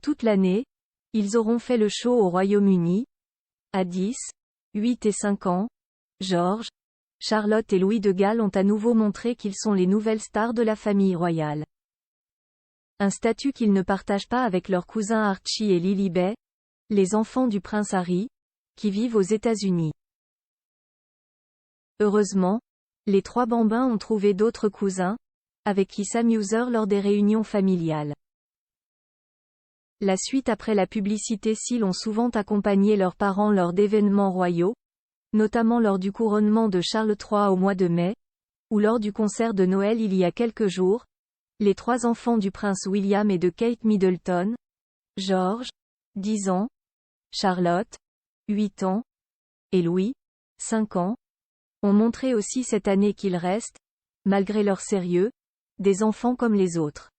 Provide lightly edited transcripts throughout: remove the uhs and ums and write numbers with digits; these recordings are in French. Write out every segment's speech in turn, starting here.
Toute l'année, ils auront fait le show au Royaume-Uni. À 10, 8 et 5 ans, George, Charlotte et Louis de Galles ont à nouveau montré qu'ils sont les nouvelles stars de la famille royale. Un statut qu'ils ne partagent pas avec leurs cousins Archie et Lilibet, les enfants du prince Harry, qui vivent aux États-Unis. Heureusement, les trois bambins ont trouvé d'autres cousins, avec qui s'amusèrent lors des réunions familiales. La suite après la publicité. S'ils ont souvent accompagné leurs parents lors d'événements royaux, notamment lors du couronnement de Charles III au mois de mai, ou lors du concert de Noël il y a quelques jours, les trois enfants du prince William et de Kate Middleton, George, 10 ans, Charlotte, 8 ans, et Louis, 5 ans, ont montré aussi cette année qu'ils restent, malgré leur sérieux, des enfants comme les autres.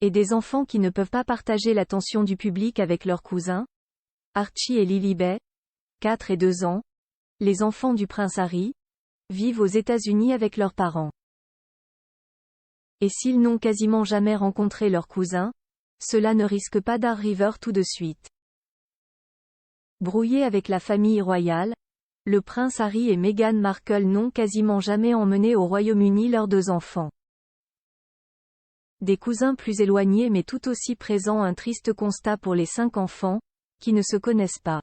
Et des enfants qui ne peuvent pas partager l'attention du public avec leurs cousins, Archie et Lilibet, 4 et 2 ans, les enfants du prince Harry, vivent aux États-Unis avec leurs parents. Et s'ils n'ont quasiment jamais rencontré leurs cousins, cela ne risque pas d'arriver tout de suite. Brouillés avec la famille royale, le prince Harry et Meghan Markle n'ont quasiment jamais emmené au Royaume-Uni leurs deux enfants. Des cousins plus éloignés mais tout aussi présents. Un triste constat pour les 5 enfants, qui ne se connaissent pas.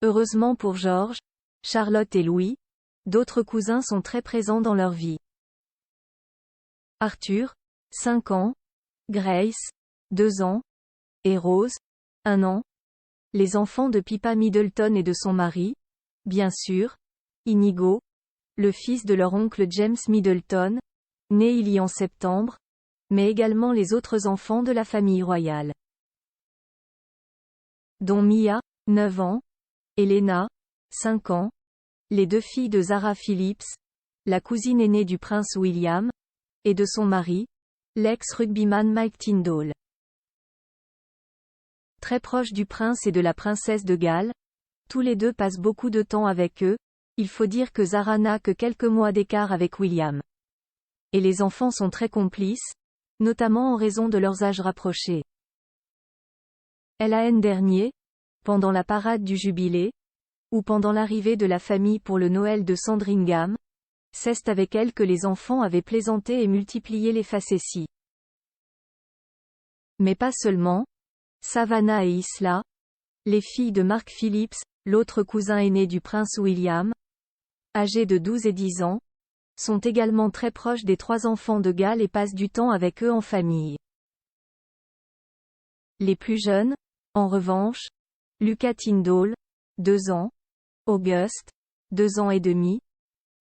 Heureusement pour George, Charlotte et Louis, d'autres cousins sont très présents dans leur vie. Arthur, 5 ans, Grace, 2 ans, et Rose, 1 an, les enfants de Pippa Middleton et de son mari, bien sûr, Inigo, le fils de leur oncle James Middleton, né il y a en septembre, mais également les autres enfants de la famille royale, dont Mia, 9 ans, et Lena, 5 ans, les 2 filles de Zara Phillips, la cousine aînée du prince William, et de son mari, l'ex-rugbyman Mike Tindall. Très proche du prince et de la princesse de Galles, tous les deux passent beaucoup de temps avec eux. Il faut dire que Zara n'a que quelques mois d'écart avec William. Et les enfants sont très complices, notamment en raison de leurs âges rapprochés. L'an dernier, pendant la parade du jubilé, ou pendant l'arrivée de la famille pour le Noël de Sandringham, c'est avec elle que les enfants avaient plaisanté et multiplié les facéties. Mais pas seulement. Savannah et Isla, les filles de Mark Phillips, l'autre cousin aîné du prince William, âgés de 12 et 10 ans, sont également très proches des 3 enfants de Galles et passent du temps avec eux en famille. Les plus jeunes, en revanche, Lucas Tindall, 2 ans, Auguste, 2 ans et demi,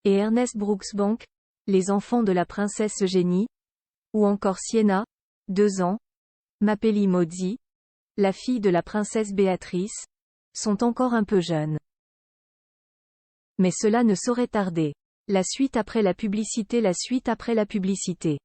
et Ernest Brooksbank, les enfants de la princesse Eugénie, ou encore Sienna, 2 ans, Mapelli Mozzi, la fille de la princesse Béatrice, sont encore un peu jeunes. Mais cela ne saurait tarder. La suite après la publicité. La suite après la publicité.